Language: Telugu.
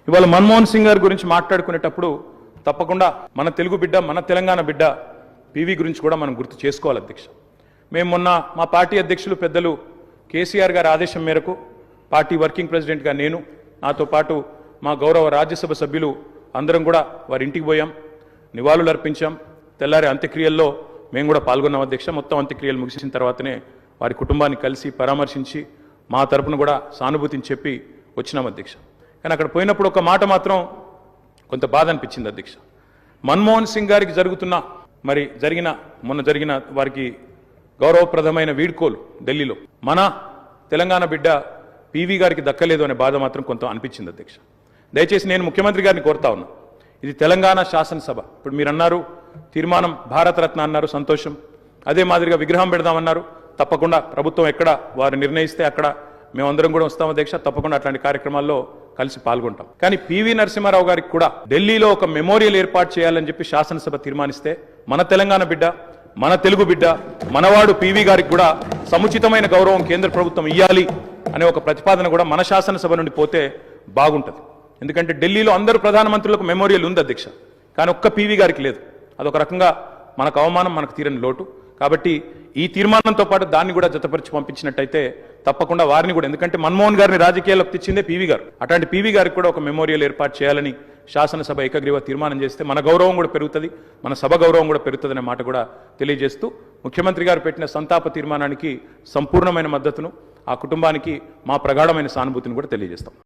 ఇవాళ మన్మోహన్ సింగ్ గారి గురించి మాట్లాడుకునేటప్పుడు తప్పకుండా మన తెలుగు బిడ్డ, మన తెలంగాణ బిడ్డ పివి గురించి కూడా మనం గుర్తు చేసుకోవాలి అధ్యక్ష. మేము మొన్న మా పార్టీ అధ్యక్షులు పెద్దలు కేసీఆర్ గారి ఆదేశం మేరకు పార్టీ వర్కింగ్ ప్రెసిడెంట్గా నేను, నాతో పాటు మా గౌరవ రాజ్యసభ సభ్యులు అందరం కూడా వారి ఇంటికి పోయాం, నివాళులు అర్పించాం. తెల్లారి అంత్యక్రియల్లో మేము కూడా పాల్గొన్నాం అధ్యక్ష. మొత్తం అంత్యక్రియలు ముగిసిన తర్వాతనే వారి కుటుంబాన్ని కలిసి పరామర్శించి మా తరపున కూడా సానుభూతిని చెప్పి వచ్చినాం అధ్యక్ష. కానీ అక్కడ పోయినప్పుడు ఒక మాట మాత్రం కొంత బాధ అనిపించింది అధ్యక్ష. మన్మోహన్ సింగ్ గారికి మొన్న జరిగిన వారికి గౌరవప్రదమైన వీడ్కోలు ఢిల్లీలో మన తెలంగాణ బిడ్డ పివి గారికి దక్కలేదు అనే బాధ మాత్రం కొంత అనిపించింది అధ్యక్ష. దయచేసి నేను ముఖ్యమంత్రి గారిని కోరుతా ఉన్నా, ఇది తెలంగాణ శాసనసభ. ఇప్పుడు మీరు అన్నారు తీర్మానం భారతరత్న అన్నారు, సంతోషం. అదే మాదిరిగా విగ్రహం పెడదామన్నారు, తప్పకుండా ప్రభుత్వం ఎక్కడ వారు నిర్ణయిస్తే అక్కడ మేమందరం కూడా వస్తాం అధ్యక్ష. తప్పకుండా అట్లాంటి కార్యక్రమాల్లో కలిసి పాల్గొంటాం. కానీ పివి నరసింహారావు గారికి కూడా ఢిల్లీలో ఒక మెమోరియల్ ఏర్పాటు చేయాలని చెప్పి శాసనసభ తీర్మానిస్తే మన తెలంగాణ బిడ్డ, మన తెలుగు బిడ్డ, మనవాడు పివి గారికి కూడా సముచితమైన గౌరవం కేంద్ర ప్రభుత్వం ఇవ్వాలి అనే ఒక ప్రతిపాదన కూడా మన శాసనసభ నుండి పోతే బాగుంటుంది. ఎందుకంటే ఢిల్లీలో అందరూ ప్రధానమంత్రులకు మెమోరియల్ ఉంది అధ్యక్ష, కానీ ఒక్క పివి గారికి లేదు. అదొక రకంగా మనకు అవమానం, మనకు తీరని లోటు. కాబట్టి ఈ తీర్మానంతో పాటు దాన్ని కూడా జతపరిచి పంపించినట్టయితే తప్పకుండా వారిని కూడా, ఎందుకంటే మన్మోహన్ గారిని రాజకీయాల్లోకి తెచ్చిందే పివి గారు, అట్లాంటి పివి గారికి కూడా ఒక మెమోరియల్ ఏర్పాటు చేయాలని శాసనసభ ఏకగ్రీవ తీర్మానం చేస్తే మన గౌరవం కూడా పెరుగుతుంది, మన సభ గౌరవం కూడా పెరుగుతుంది అనే మాట కూడా తెలియజేస్తూ ముఖ్యమంత్రి గారు పెట్టిన సంతాప తీర్మానానికి సంపూర్ణమైన మద్దతును, ఆ కుటుంబానికి మా ప్రగాఢమైన సానుభూతిని కూడా తెలియజేస్తాం.